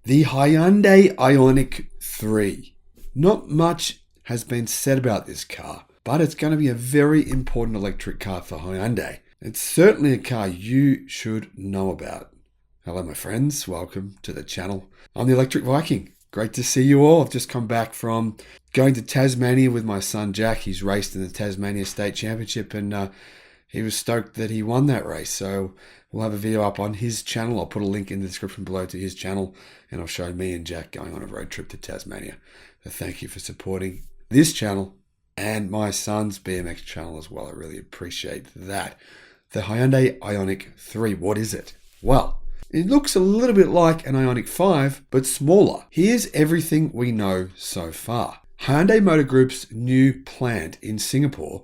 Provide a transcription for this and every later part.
The Hyundai Ioniq 3. Not much has been said about this car, but it's going to be a very important electric car for Hyundai. It's certainly a car you should know about. Hello my friends, welcome to the channel. I'm the Electric Viking. Great to see you all. I've just come back from going to Tasmania with my son Jack. He's raced in the Tasmania State Championship and he was stoked that he won that race. So we'll have a video up on his channel. I'll put a link in the description below to his channel, and I'll show me and Jack going on a road trip to Tasmania. So thank you for supporting this channel and my son's BMX channel as well. I really appreciate that. The Hyundai Ioniq 3, what is it? Well, it looks a little bit like an Ioniq 5, but smaller. Here's everything we know so far. Hyundai Motor Group's new plant in Singapore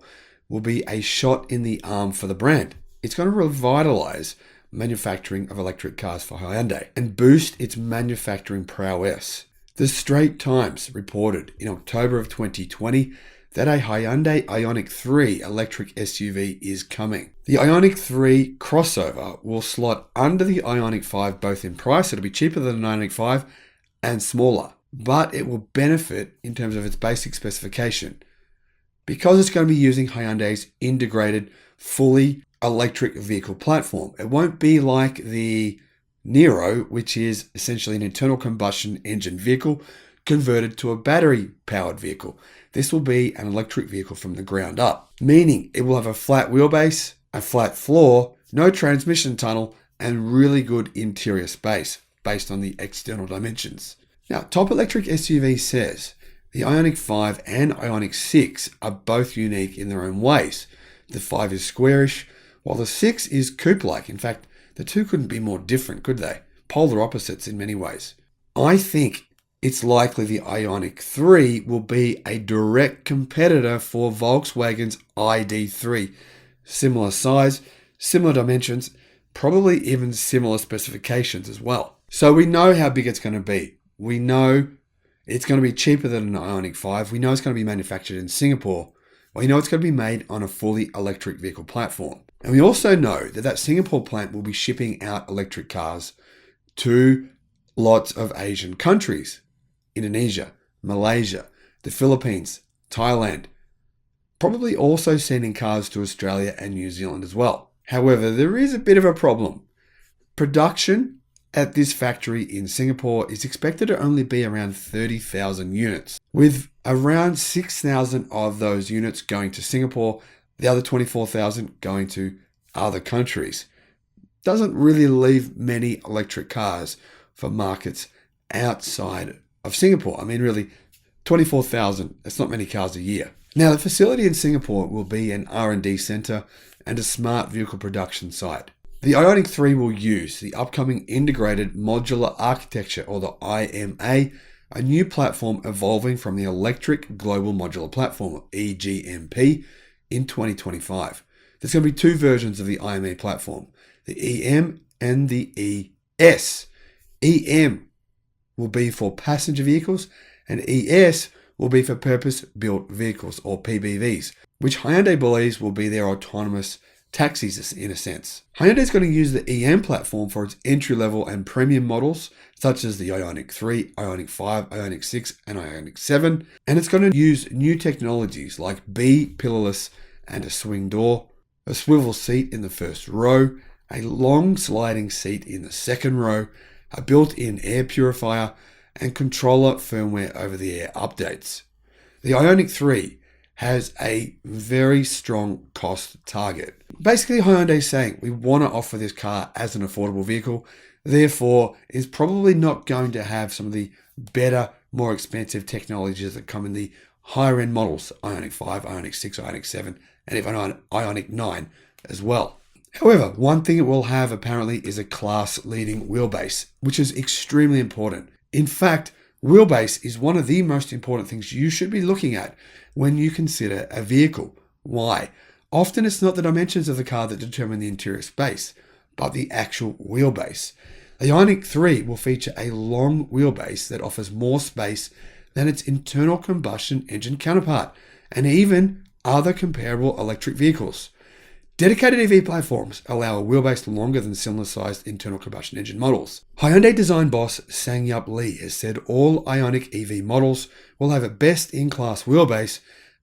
will be a shot in the arm for the brand. It's going to revitalize manufacturing of electric cars for Hyundai and boost its manufacturing prowess. The Straits Times reported in October of 2020 that a Hyundai Ioniq 3 electric SUV is coming. The Ioniq 3 crossover will slot under the Ioniq 5 both in price, it'll be cheaper than the Ioniq 5, and smaller, but it will benefit in terms of its basic specification because it's going to be using Hyundai's integrated, fully electric vehicle platform. It won't be like the Niro, which is essentially an internal combustion engine vehicle converted to a battery-powered vehicle. This will be an electric vehicle from the ground up, meaning it will have a flat wheelbase, a flat floor, no transmission tunnel, and really good interior space based on the external dimensions. Now, Top Electric SUV says the Ioniq 5 and Ioniq 6 are both unique in their own ways. The 5 is squarish, while the 6 is coupe-like. In fact, the two couldn't be more different, could they? Polar opposites in many ways. I think it's likely the Ioniq 3 will be a direct competitor for Volkswagen's ID.3. Similar size, similar dimensions, probably even similar specifications as well. So we know how big it's going to be. We know it's going to be cheaper than an Ioniq 5. We know it's going to be manufactured in Singapore. We know it's going to be made on a fully electric vehicle platform. And we also know that that Singapore plant will be shipping out electric cars to lots of Asian countries. Indonesia, Malaysia, the Philippines, Thailand. Probably also sending cars to Australia and New Zealand as well. However, there is a bit of a problem. Production at this factory in Singapore is expected to only be around 30,000 units, with around 6,000 of those units going to Singapore, the other 24,000 going to other countries. Doesn't really leave many electric cars for markets outside of Singapore. I mean, really, 24,000, that's not many cars a year. Now, the facility in Singapore will be an R&D center and a smart vehicle production site. The Ioniq 3 will use the upcoming Integrated Modular Architecture, or the IMA, a new platform evolving from the Electric Global Modular Platform, or EGMP, in 2025. There's going to be two versions of the IMA platform, the EM and the ES. EM will be for passenger vehicles, and ES will be for purpose-built vehicles, or PBVs, which Hyundai believes will be their autonomous taxis in a sense. Hyundai is going to use the EM platform for its entry-level and premium models, such as the Ioniq 3, Ioniq 5, Ioniq 6, and Ioniq 7, and it's going to use new technologies like B-pillarless and a swing door, a swivel seat in the first row, a long sliding seat in the second row, a built-in air purifier, and controller firmware over-the-air updates. The Ioniq 3 has a very strong cost target. Basically, Hyundai is saying we want to offer this car as an affordable vehicle, therefore is probably not going to have some of the better, more expensive technologies that come in the higher end models, Ioniq 5, Ioniq 6, Ioniq 7, and even Ioniq 9 as well. However, one thing it will have apparently is a class-leading wheelbase, which is extremely important. In fact, wheelbase is one of the most important things you should be looking at when you consider a vehicle. Why? Often it's not the dimensions of the car that determine the interior space, but the actual wheelbase. The Ioniq 3 will feature a long wheelbase that offers more space than its internal combustion engine counterpart, and even other comparable electric vehicles. Dedicated EV platforms allow a wheelbase longer than similar-sized internal combustion engine models. Hyundai design boss Sang-Yup Lee has said all Ioniq EV models will have a best-in-class wheelbase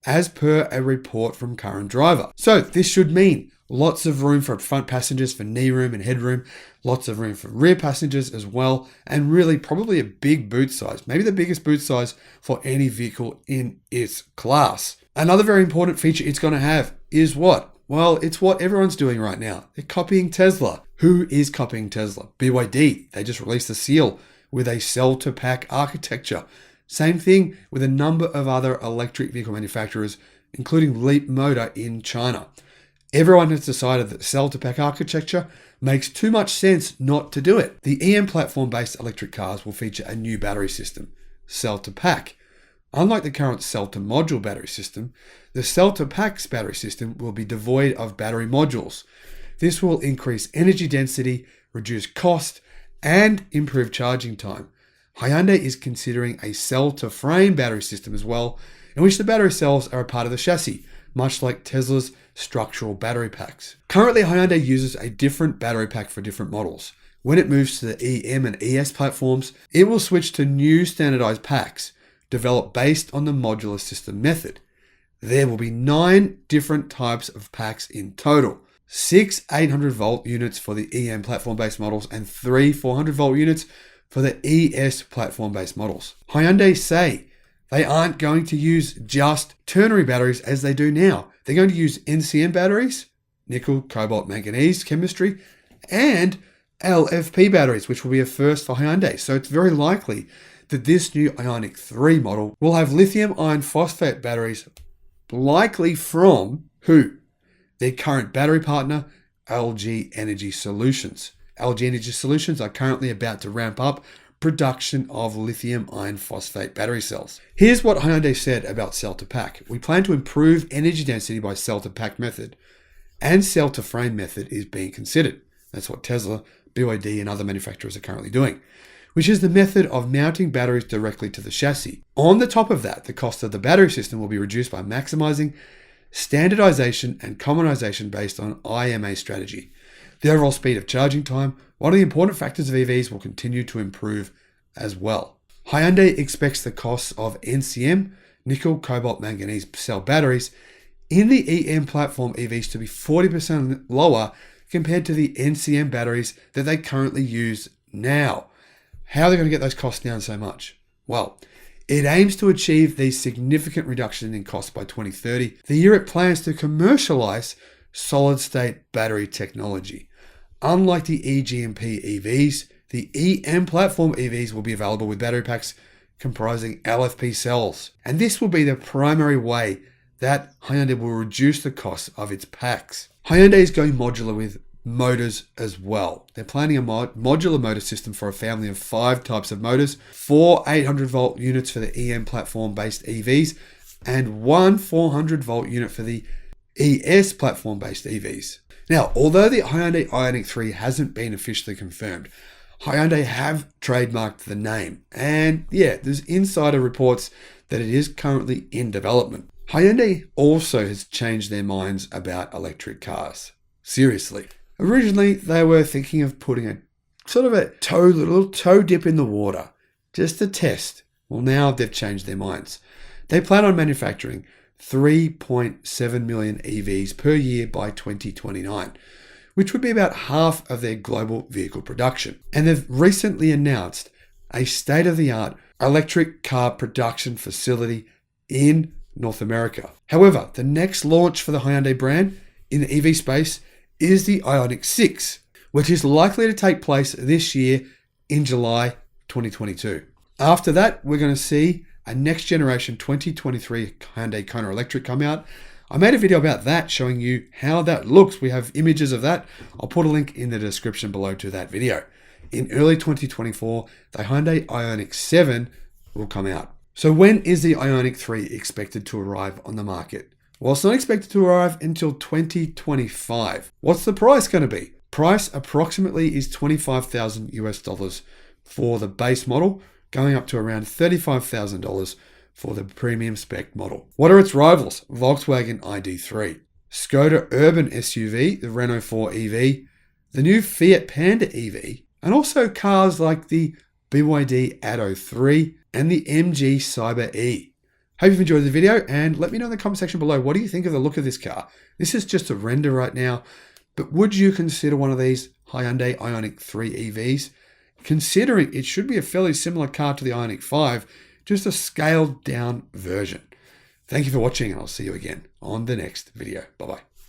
as per a report from Car and Driver. So this should mean lots of room for front passengers for knee room and headroom, lots of room for rear passengers as well, and really probably a big boot size, maybe the biggest boot size for any vehicle in its class. Another very important feature it's going to have is what? Well, it's what everyone's doing right now. They're copying Tesla. Who is copying Tesla? BYD. They just released a seal with a cell-to-pack architecture. Same thing with a number of other electric vehicle manufacturers, including Leapmotor in China. Everyone has decided that cell-to-pack architecture makes too much sense not to do it. The EM platform-based electric cars will feature a new battery system, cell-to-pack. Unlike the current cell-to-module battery system, the cell-to-pack's battery system will be devoid of battery modules. This will increase energy density, reduce cost, and improve charging time. Hyundai is considering a cell-to-frame battery system as well, in which the battery cells are a part of the chassis, much like Tesla's structural battery packs. Currently, Hyundai uses a different battery pack for different models. When it moves to the EM and ES platforms, it will switch to new standardized packs, developed based on the modular system method. There will be 9 different types of packs in total. 6 800-volt units for the EM platform-based models and 3 400-volt units for the ES platform-based models. Hyundai say they aren't going to use just ternary batteries as they do now. They're going to use NCM batteries, nickel, cobalt, manganese chemistry, and LFP batteries, which will be a first for Hyundai. So it's very likely that this new Ioniq 3 model will have lithium iron phosphate batteries, likely from who? Their current battery partner, LG Energy Solutions. LG Energy Solutions are currently about to ramp up production of lithium iron phosphate battery cells. Here's what Hyundai said about cell-to-pack. We plan to improve energy density by cell-to-pack method, and cell-to-frame method is being considered. That's what Tesla, BYD, and other manufacturers are currently doing, which is the method of mounting batteries directly to the chassis. On the top of that, the cost of the battery system will be reduced by maximizing standardization and commonization based on IMA strategy. The overall speed of charging time, one of the important factors of EVs, will continue to improve as well. Hyundai expects the costs of NCM, nickel, cobalt, manganese cell batteries in the EM platform EVs to be 40% lower compared to the NCM batteries that they currently use now. How are they going to get those costs down so much? Well, it aims to achieve these significant reduction in costs by 2030, the year it plans to commercialize solid-state battery technology. Unlike the eGMP EVs, the EM platform EVs will be available with battery packs comprising LFP cells. And this will be the primary way that Hyundai will reduce the cost of its packs. Hyundai is going modular with motors as well. They're planning a modular motor system for a family of 5 types of motors, 4 800-volt units for the EM platform-based EVs, and 1 400-volt unit for the ES platform-based EVs. Now, although the Hyundai Ioniq 3 hasn't been officially confirmed, Hyundai have trademarked the name. And yeah, there's insider reports that it is currently in development. Hyundai also has changed their minds about electric cars. Seriously. Originally, they were thinking of putting a sort of a little toe dip in the water, just to test. Well, now they've changed their minds. They plan on manufacturing 3.7 million EVs per year by 2029, which would be about half of their global vehicle production. And they've recently announced a state-of-the-art electric car production facility in North America. However, the next launch for the Hyundai brand in the EV space is the Ioniq 6, which is likely to take place this year in July 2022. After that, we're going to see a next generation 2023 Hyundai Kona Electric come out. I made a video about that showing you how that looks. We have images of that. I'll put a link in the description below to that video. In early 2024, the Hyundai Ioniq 7 will come out. So when is the Ioniq 3 expected to arrive on the market? Well, it's not expected to arrive until 2025. What's the price going to be? Price approximately is $25,000 US for the base model, going up to around $35,000 for the premium spec model. What are its rivals? Volkswagen ID3. Skoda Urban SUV, the Renault 4 EV, the new Fiat Panda EV, and also cars like the BYD Atto 3 and the MG Cyber E. Hope you've enjoyed the video, and let me know in the comment section below, what do you think of the look of this car? This is just a render right now, but would you consider one of these Hyundai Ioniq 3 EVs? Considering it should be a fairly similar car to the Ioniq 5, just a scaled down version. Thank you for watching, and I'll see you again on the next video. Bye-bye.